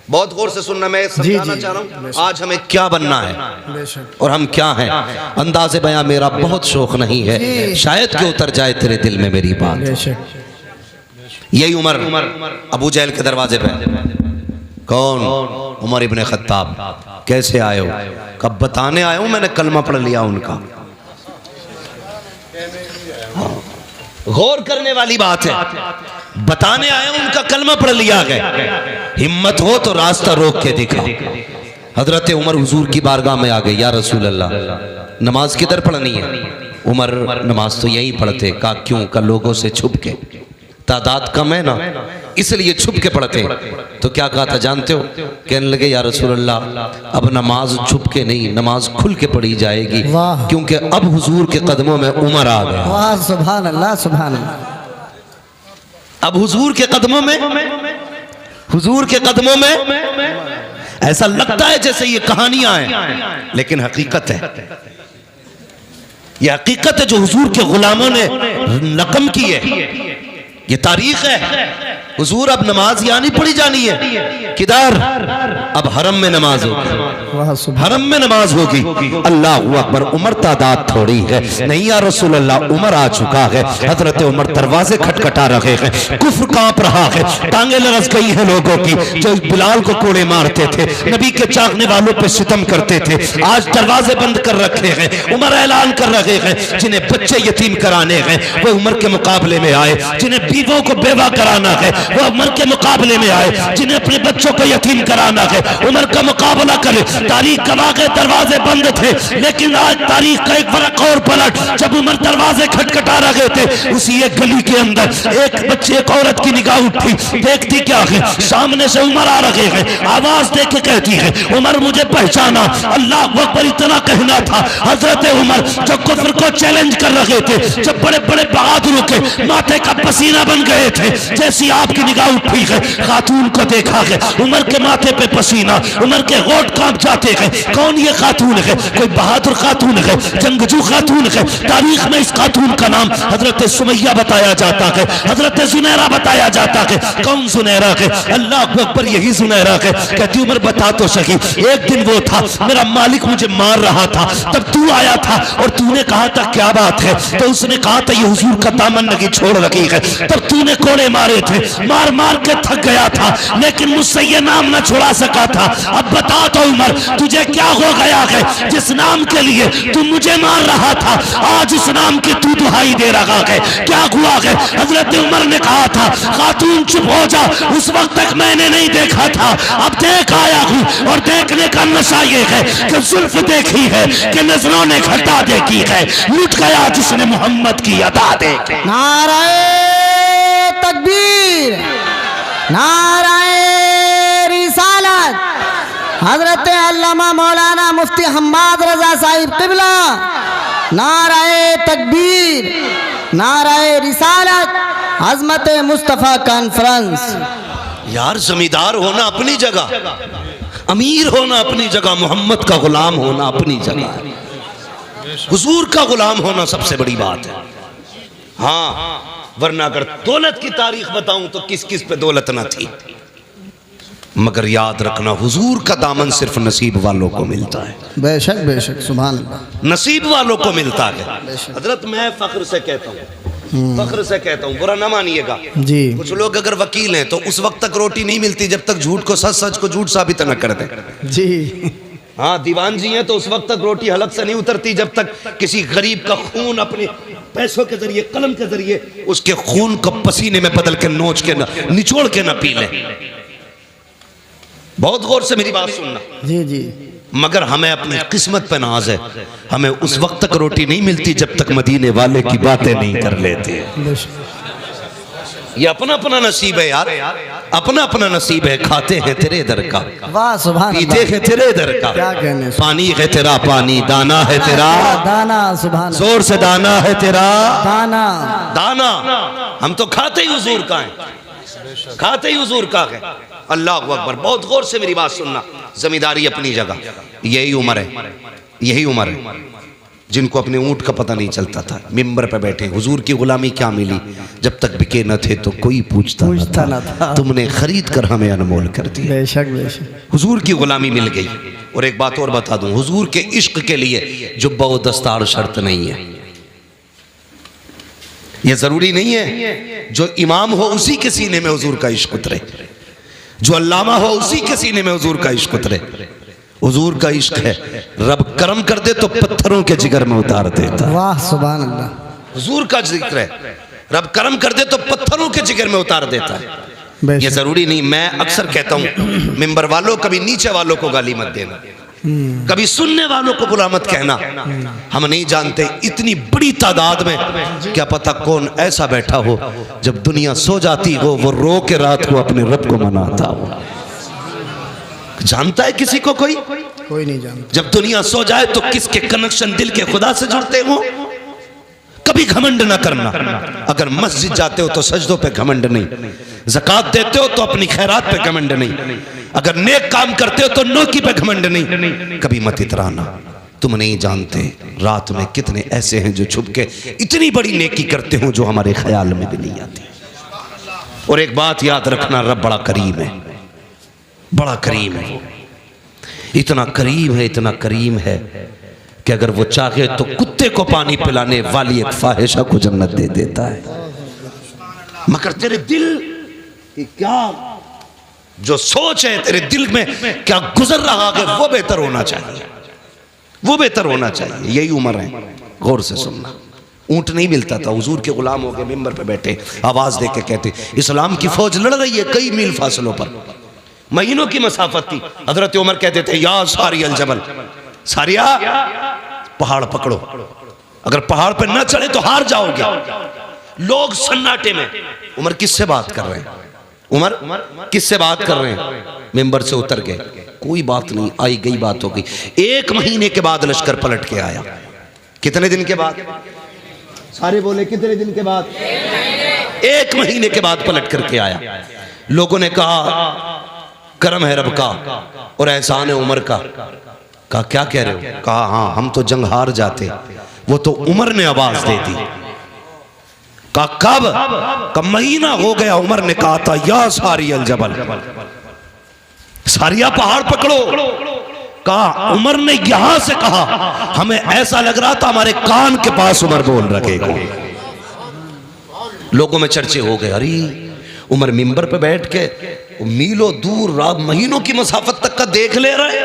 बहुत गौर से सुनना, मैं समझाना चाह रहा हूँ आज हमें क्या बनना है और हम क्या हैं। अंदाज़े बयां मेरा बहुत शौक नहीं है, शायद कि उतर जाए तेरे दिल में मेरी बात। यही उमर अबू जहल के दरवाजे पे, कौन? उमर इब्ने खत्ताब। कैसे आए हो? कब बताने आया हूं मैंने कलमा पढ़ लिया उनका। गौर करने वाली बात है, बताने आया हूं उनका कलमा पढ़ लिया गया। हिम्मत हो तो रास्ता रोक के दिखा। हजरत उमर हुजूर की बारगाह में आ गए, या रसूल अल्लाह नमाज किधर पढ़नी है? उमर नमाज तो यहीं पढ़ते। कहा क्यों? का लोगों से छुप के, तादाद कम है ना इसलिए छुप के पढ़ते। तो क्या कहा था जानते हो? कहने लगे या रसूल अल्लाह अब नमाज छुप के नहीं, नमाज खुल के पढ़ी जाएगी, क्योंकि अब हुजूर के कदमों में उमर आ गया। वाह सुभान अल्लाह सुभान अल्लाह। अब हुजूर के कदमों में, हुजूर के कदमों में ऐसा लगता है जैसे ये कहानियां हैं, लेकिन हकीकत है, ये हकीकत है जो हुजूर के गुलामों ने रकम की है, ये तारीख है। हुजूर अब नमाज यहाँ नहीं पढ़ी जानी है, किधर? अब हरम में नमाज होगी, हरम में नमाज होगी। अल्लाह अकबर। उमर तादाद थोड़ी है नहीं या रसूल अल्लाह, उमर आ चुका है। हजरत उमर दरवाजे खटखटा रहे हैं, कुफ्र कांप रहा है, टांगे लरस गई है लोगों की जो बिलाल को कोड़े मारते थे, नबी के चाहने वालों पे सितम करते थे, आज दरवाजे बंद कर रखे हैं। उमर ऐलान कर रहे हैं जिन्हें बच्चे यतीम कराने हैं वो उमर के मुकाबले में आए, जिन्हें बीवों को बेवा कराना है वो उमर के मुकाबले में आए, जिन्हें अपने बच्चों को यतीम कराना है उमर का मुकाबला करे। तारीख गवाह के दरवाजे बंद थे, लेकिन आज तारीख का एक फर्क और पलट, जब उमर दरवाजे खटखटा रहे थे उसी एक गली के अंदर एक बच्चे एक औरत की निगाह उठी, देखती क्या है सामने से उमर आ रहे हैं, आवाज देख के कहती है उमर मुझे पहचाना। अल्लाह अकबर इतना कहना था। हजरत उमर जो कुफ्र को चैलेंज कर रहे थे, जब बड़े बड़े बहादुरों के माथे का पसीना बन गए थे, जैसी आपकी निगाह उठी है खातून को देखा है, उमर के माथे पे पसीना, उमर के होठ कांप जाते हैं। कौन ये खातून है? कोई बहादुर खातून है, जंगजू खातून है। तारीख में इस खातून का नाम हजरत सुमैया बताया जाता है, हजरत जुनैरा बताया जाता है। कौन जुनैरा है? अल्लाह अकबर, यही जुनैरा है। कहती उमर बता तो सही, एक दिन वो था मेरा मालिक मुझे मार रहा था, तब तू आया था और तूने कहा था क्या बात है? तो उसने कहा था ये हुजूर का दामन नहीं छोड़ रखी है, तब तूने कोड़े मारे थे, मार मार के थक गया था, लेकिन मुझसे ये नाम न छुड़ा सका था। अब बता तो उमर तुझे क्या हो गया है जिस नाम के लिए तू मुझे मार रहा था, आज इस नाम की तू दुहाई दे रहा है, क्या हुआ है? हजरत उमर ने कहा था खातून चुप हो जा, उस वक्त तक मैंने नहीं देखा था, अब देख आया हूँ और देखने का नशा ये है कि जुल्फ देखी है कि नजरों ने घटा देखी है, लुट गया जिसने मोहम्मद की अदा देखी। नाराए तकबीर, नाराए रिसालत, हजरत अल्लामा मौलाना मुफ्ती हम्माद रजा साहिब किबला, नाराए तकबीर, नाराए रिसालत, अजमत मुस्तफ़ा कॉन्फ्रेंस। यार जमींदार होना अपनी जगह, अमीर होना अपनी जगह, मोहम्मद का गुलाम होना अपनी जगह, हुजूर का गुलाम होना सबसे बड़ी बात है। हाँ, वरना अगर दौलत की तारीख बताऊं तो किस किस पे दौलत ना थी, मगर याद रखना हुजूर का दामन सिर्फ नसीब वालों को मिलता है। बेशक बेशक सुभान अल्लाह, नसीब वालों को मिलता है। हजरत मैं फख्र से कहता हूँ, फख्र से कहता हूँ, बुरा ना मानिएगा जी। कुछ लोग अगर वकील हैं तो उस वक्त तक रोटी नहीं मिलती जब तक झूठ को सच, सच को झूठ साबित न कर दे जी। हाँ, दीवान जी हैं तो उस वक्त तक रोटी हलक से नहीं उतरती जब तक किसी गरीब का खून अपने पैसों के जरिए, कलम के जरिए उसके खून को पसीने में बदल के नोच के न निचोड़ के न पी ले। बहुत गौर से मेरी बात सुनना जी जी। मगर हमें अपनी किस्मत पे नाज है, हमें उस वक्त तक रोटी नहीं मिलती जब तक मदीने वाले की बातें नहीं कर लेते। ये अपना अपना नसीब है यार, अपना अपना नसीब है। खाते हैं तेरे दर का, वाह सुभान अल्लाह, पीते हैं तेरे दर का, क्या कहने, पानी है तेरा पानी, दाना है तेरा दाना, सुभान जोर से दाना है तेरा दाना, दाना। हम तो खाते ही हुजूर का है, खाते ही हुजूर का है। अल्लाह अकबर। बहुत गौर से मेरी बात सुनना, जमींदारी अपनी जगह, यही उम्र है, यही उम्र है। जिनको अपने ऊंट का पता नहीं चलता था, मिंबर पे बैठे, हुजूर की गुलामी क्या मिली, जब तक बिके न थे तो कोई पूछता न था, तुमने खरीद कर हमें अनमोल कर दिया। बेशक बेशक हुजूर की गुलामी मिल गई। और एक बात और बता दूं, हुजूर के इश्क के लिए जुब्बा व दस्तार शर्त नहीं है। यह जरूरी नहीं है जो इमाम हो उसी के सीने में हुजूर का इश्क उतरे, जो अल्लामा हो उसी के सीने में हुजूर का इश्क उतरे। हुजूर का इश्क है, रब करम कर दे तो पत्थरों के जिगर में उतार देता। वाह सुभान अल्लाह। हुजूर का जिक्र है, रब करम कर दे तो पत्थरों के जिगर में उतार देता है। ये जरूरी नहीं। मैं अक्सर कहता हूं मिंबर वालों, कभी नीचे वालों को गाली मत देना, कभी सुनने वालों को बुरा मत कहना। हम नहीं जानते इतनी बड़ी तादाद में क्या पता कौन ऐसा बैठा हो, जब दुनिया सो जाती हो वो रो के रात को अपने रब को मनाता हो। जानता है किसी को कोई नहीं जानता। जब दुनिया सो जाए तो किसके कनेक्शन दिल के खुदा से जुड़ते हो। कभी घमंड ना करना। अगर मस्जिद जाते हो तो सजदों पे घमंड नहीं, ज़कात देते हो तो अपनी खैरात पे घमंड नहीं, अगर नेक काम करते हो तो नौकी पे घमंड नहीं। कभी मत इतराना। तुम नहीं जानते रात में कितने ऐसे हैं जो छुप के इतनी बड़ी नेकी करते हो जो हमारे ख्याल में भी नहीं आती। और एक बात याद रखना, रब बड़ा करीम है, बड़ा करीम है। इतना करीम है, इतना करीम है कि अगर वो चाहे तो कुत्ते को पानी पिलाने वाली एक फाहिशा को जन्नत दे देता है। मगर तेरे दिल की क्या जो सोच है, तेरे दिल में क्या गुजर रहा है, वो बेहतर होना चाहिए, वो बेहतर होना चाहिए। यही उम्र है, गौर से सुनना। ऊंट नहीं मिलता था, हुजूर के गुलाम हो गए, मिंबर पे बैठे आवाज दे के कहते इस्लाम की फौज लड़ रही है कई मील फासलों पर, महीनों की मसाफत थी। हजरत उमर कहते थे या सारी अल जबल, सारिया पहाड़ पकड़ो, अगर पहाड़ पर न चढ़े तो हार जाओगे। लोग सन्नाटे में, उमर किससे बात कर रहे हैं, उमर किससे बात कर रहे हैं। मिंबर से उतर गए, कोई बात नहीं, आई गई बात हो गई। 1 महीने के बाद लश्कर पलट के आया। कितने दिन के बाद? सारे बोले कितने दिन के बाद? 1 महीने के बाद पलट करके आया। लोगों ने कहा करम है रब का और एहसान है उमर का। कहा क्या कह रहे हो? कहा हाँ, हम तो जंग हार जाते, वो तो उमर ने आवाज दे दी। कहा कब? महीना हो गया। उमर ने कहा था या सारी अल जबल, सारिया पहाड़ पकड़ो। कहा उमर ने यहां से कहा, हमें ऐसा लग रहा था हमारे कान के पास उमर बोल रखेगा। लोगों में चर्चे हो गए, अरे उमर मिंबर पे बैठ के मीलों दूर महीनों की मसाफत तक का देख ले रहे,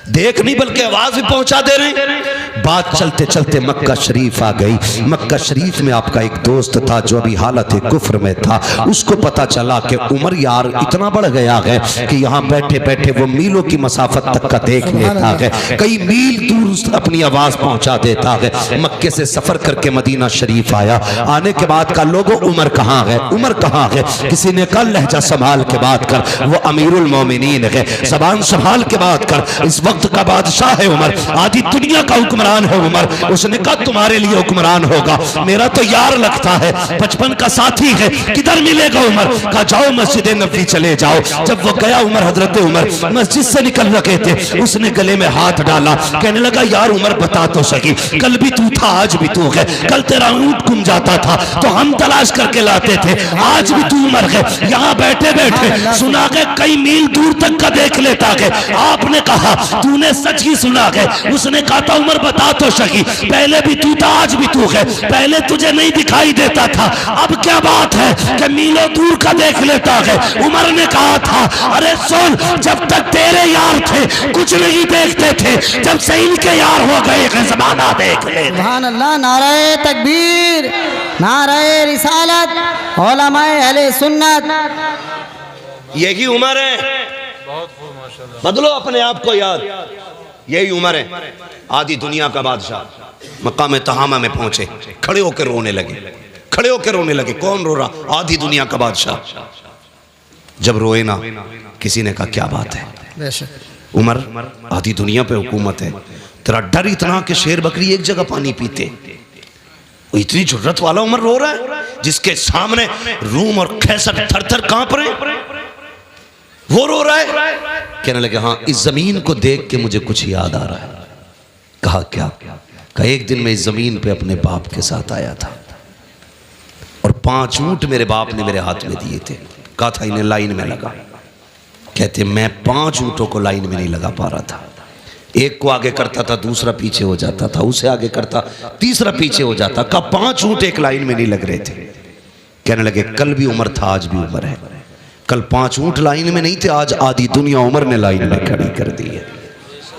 देख नहीं बल्कि आवाज भी पहुंचा दे रहे। बात चलते चलते मक्का शरीफ आ गई। मक्का शरीफ में आपका एक दोस्त था जो अभी हालत कुफ्र में था। उसको पता चला कि उमर यार इतना बढ़ गया है कि यहाँ बैठे बैठे वो मीलों की मसाफत तक का देख लेता है, कई मील दूर अपनी आवाज पहुंचा देता है। मक्के से सफर करके मदीना शरीफ आया। आने के बाद का लोगों उमर कहाँ है, उमर कहाँ है? किसी ने कहा लहजा संभाल के बात कर, वो अमीरुल मोमिनीन है, जबान संभाल के बात कर, इस वक्त का बादशाह है उमर, आधी दुनिया का हुक्मरान है उमर। उसने कहा तुम्हारे लिए हुक्मरान होगा, मेरा तो यार लगता है, बचपन का साथी है, किधर मिलेगा उमर? कहा जाओ मस्जिद नबी चले जाओ। जब वो गया उमर, हजरत उमर मस्जिद से निकल रहे थे, उसने गले में हाथ डाला, कहने लगा यार उमर बता तो सही, कल भी तू था आज भी तू है, कल तेरा ऊंट गुम जाता था तो हम तलाश करके लाते थे, आज भी तू उमर है, यहाँ बैठे बैठे सुना के कई मील दूर तक का देख लेता है। आपने कहा तूने सच ही सुना है। उसने कहा था उमर बता तो सही, पहले भी तू था आज भी तू है, पहले तुझे नहीं दिखाई देता था, अब क्या बात है कि मीलों दूर का देख लेता है। उमर ने कहा था अरे सुन, जब तक तेरे यार थे कुछ नहीं देखते थे, जब से इनके यार हो गए ज़माना देख ले। सुभान अल्लाह, नारे तकबीर, नारे रिसालत, उलमाए अहले सुन्नत। यही उमर है, बदलो अपने आप को याद, यही उमर है। आधी दुनिया का बादशाह मकाम तहामा में पहुंचे, खड़े होकर रोने लगे, खड़े होकर रोने लगे। कौन रो रहा? आधी दुनिया का बादशाह। जब रोए ना, किसी ने कहा क्या बात है उमर, आधी दुनिया पे हुकूमत है, तेरा डर इतना कि शेर बकरी एक जगह पानी पीते, इतनी जुर्रत वाला उमर रो रहा है जिसके सामने रूम और कैसर थर थर कांप रहे, वो रो रहा है। कहने लगे हाँ, इस जमीन को देख के मुझे कुछ याद आ रहा है। कहा क्या? कि एक दिन मैं इस ज़मीन पे अपने बाप के साथ आया था और 5 ऊँट मेरे बाप ने मेरे हाथ में दिए थे। कहा था इन्हें लाइन में लगा। कहते मैं 5 ऊँटों को लाइन में नहीं लगा पा रहा था। एक को आगे करता था, दूसरा पीछे हो जाता था, उसे आगे करता, तीसरा पीछे हो जाता। कब 5 ऊँट एक लाइन में नहीं लग रहे थे। कहने लगे कल भी उम्र था, आज भी उम्र है। कल 5 ऊँट लाइन में नहीं थे, आज आधी दुनिया उम्र ने लाइन में खड़ी कर दी है।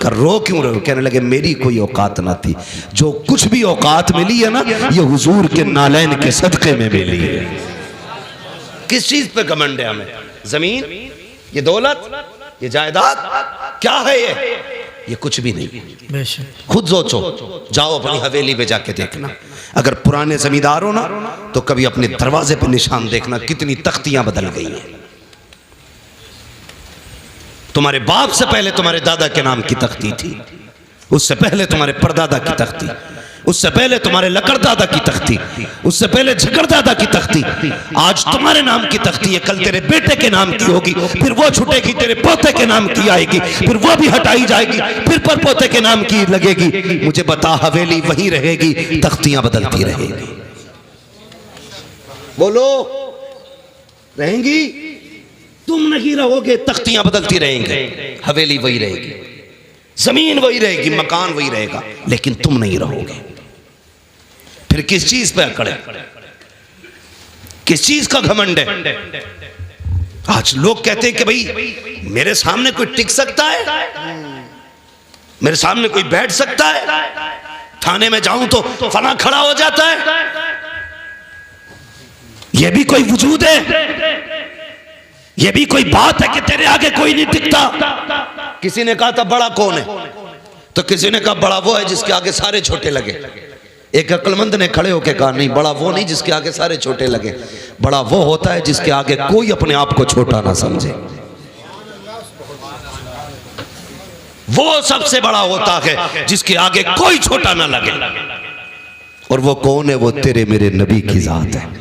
कर रो क्यों रहे हो? कहने लगे मेरी कोई औकात ना थी, जो कुछ भी औकात मिली है ना ये हुजूर के नालैन के सदक़े में मिली है। किस चीज पे घमंड है हमें? जमीन, ये दौलत, ये जायदाद, क्या है ये कुछ भी नहीं। खुद सोचो, जाओ अपनी हवेली पे जाके देखना। अगर पुराने जमींदार हो ना तो कभी अपने दरवाजे पे निशान देखना, कितनी तख्तियां बदल गई हैं। तुम्हारे बाप से पहले तुम्हारे दादा के नाम की तख्ती थी, उससे पहले तुम्हारे परदादा की तख्ती, उससे पहले तुम्हारे लकड़दादा की तख्ती, उससे पहले झकड़दादा की तख्ती। आज तुम्हारे नाम की तख्ती है, कल तेरे बेटे के नाम की होगी, फिर वो छूटेगी, तेरे पोते के नाम की आएगी, फिर वो भी हटाई जाएगी, फिर पर पोते के नाम की लगेगी। मुझे बता, हवेली वहीं रहेगी, तख्तियां बदलती रहेगी। बोलो, रहेंगी? तुम नहीं रहोगे, तख्तियां बदलती रहेंगी, हवेली वही रहेगी, जमीन वही रहेगी, मकान वही रहेगा, लेकिन तुम नहीं रहोगे। फिर किस चीज पे अकड़ है? किस चीज का घमंड है? आज लोग कहते हैं कि भाई मेरे सामने कोई टिक सकता है, मेरे सामने कोई बैठ सकता है, थाने में जाऊं तो फला खड़ा हो जाता है, यह भी कोई वजूद है? यह भी कोई बात है कि तेरे आगे कोई नहीं टिकता? किसी ने कहा था बड़ा कौन है, तो किसी ने कहा बड़ा वो है जिसके आगे सारे छोटे लगे। एक अक्लमंद ने खड़े होकर कहा नहीं, बड़ा वो नहीं जिसके आगे सारे छोटे लगे, बड़ा वो होता है जिसके आगे कोई अपने आप को छोटा ना समझे। वो सबसे बड़ा होता है जिसके आगे कोई छोटा ना लगे। और वो कौन है? वो तेरे मेरे नबी की जात है।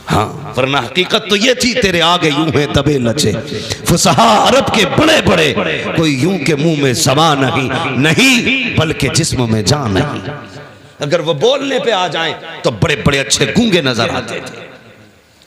हाँ, वरना हकीकत तो ये थी, तेरे आगे यूं है दबे लचे फुसहा अरब के बड़े बड़े, कोई यूं के मुंह में ज़बां नहीं बल्कि जिस्म में जान नहीं। अगर वो बोलने पे आ जाएं तो बड़े बड़े अच्छे गूंगे नजर आते थे।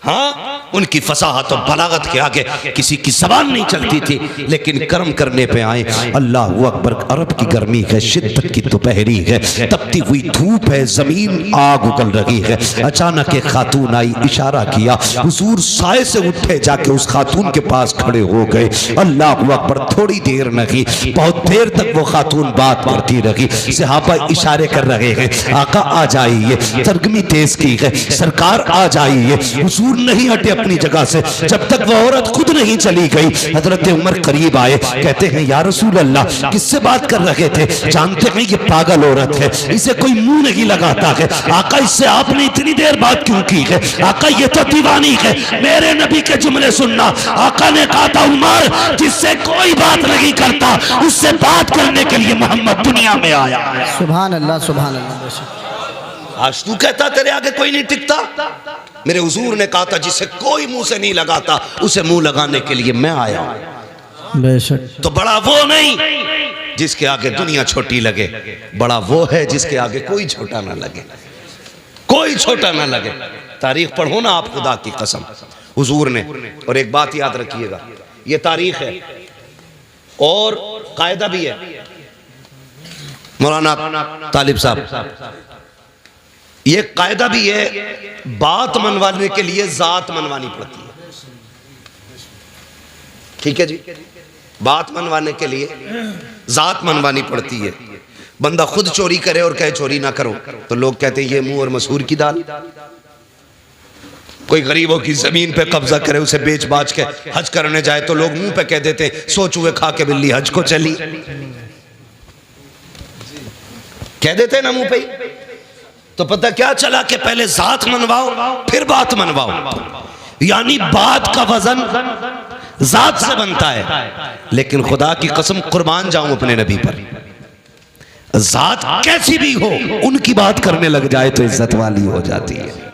हाँ, उनकी फसाहत और बलागत के आगे किसी की ज़बान नहीं चलती थी। लेकिन कर्म करने पे आए, अल्लाह अकबर, अरब की गर्मी है, शिद्दत की दोपहरी है, तपती हुई धूप है, जमीन आग उगल रही है। अचानक एक खातून आई, इशारा किया, हुजूर साए से उठे, जाके उस खातून के पास खड़े हो गए। अल्लाह अकबर, थोड़ी देर नहीं, बहुत देर तक वो खातून बात करती रही। सहाबा इशारे कर रहे हैं, आका आ जाइए, सरगर्मी तेज की है, सरकार आ जाइए। हुजूर नहीं हटे अपनी जगह से जब तक वह औरत खुद नहीं चली गई। हजरत उमर करीब आए, कहते हैं या रसूल अल्लाह, किससे बात कर रहे थे? जानते हैं ये पागल औरत है, इसे कोई मुंह नहीं लगाता है। आका, इससे आपने इतनी देर बात क्यों की है? आका, ये तो दीवानी है, मेरे नबी के जुमले सुनना। आका ने कहा था, उमर, जिससे कोई बात नहीं करता उससे बात करने के लिए मोहम्मद दुनिया में आया। सुभान अल्लाह, सुभान अल्लाह। आज तू कहता तेरे आगे कोई नहीं टिकता? मेरे हुजूर ने कहा था, जिसे कोई मुंह से नहीं लगाता उसे मुंह लगाने के लिए मैं आया हूं। बेशक। तो बड़ा वो नहीं जिसके आगे दुनिया छोटी लगे, बड़ा वो है जिसके आगे कोई छोटा ना लगे, कोई छोटा ना लगे। तारीख पढ़ो ना आप, खुदा की कसम, हुजूर ने। और एक बात याद रखिएगा, ये तारीख है और कायदा भी है। मौलाना तालिब साहब, ये कायदा भी है, बात मनवाने के लिए जात मनवानी पड़ती है। ठीक है जी, बात मनवाने के लिए जात मनवानी पड़ती है। बंदा खुद चोरी करे और कहे चोरी ना करो तो लोग कहते हैं ये मुंह और मसूर की दाल। कोई गरीबों की जमीन पे कब्जा करे, उसे बेच बाच के हज करने जाए तो लोग मुंह पे कह देते हैं सो चूहे खा के बिल्ली हज को चली, कह देते हैं ना मुंह पे। तो पता क्या चला कि पहले जात मनवाओ फिर बात मनवाओ, यानी बात का वजन जात से बनता है। लेकिन खुदा की कसम कुर्बान जाऊं अपने नबी पर, जात कैसी भी हो उनकी बात करने लग जाए तो इज्जत वाली हो जाती है।